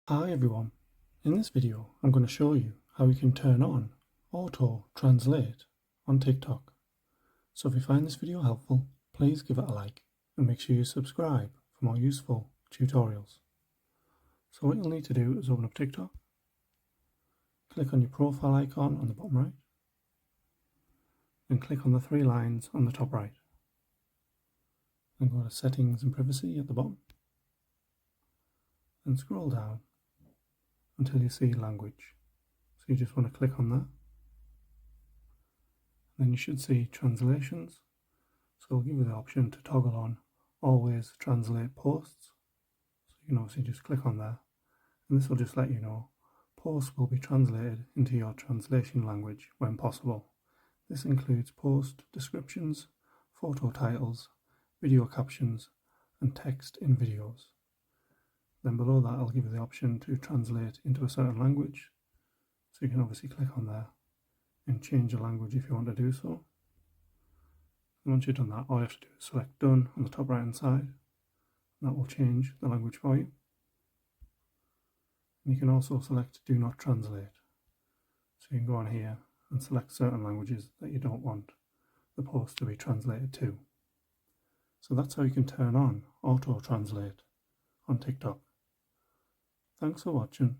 Hi everyone, in this video I'm going to show you how you can turn on Auto Translate on TikTok. So if you find this video helpful, please give it a like and make sure you subscribe for more useful tutorials. So what you'll need to do is open up TikTok, click on your profile icon on the bottom right, then click on the three lines on the top right. Then go to Settings and Privacy at the bottom, and scroll down until you see Language. So you just want to click on that. Then you should see Translations. So it'll give you the option to toggle on Always Translate Posts. So you can obviously just click on there, and this will just let you know posts will be translated into your translation language when possible. This includes post descriptions, photo titles, video captions, and text in videos. Then below that, I'll give you the option to translate into a certain language. So you can obviously click on there and change the language if you want to do so. And once you've done that, all you have to do is select Done on the top right hand side. That will change the language for you. And you can also select Do Not Translate. So you can go on here and select certain languages that you don't want the post to be translated to. So that's how you can turn on Auto Translate on TikTok. Thanks for watching.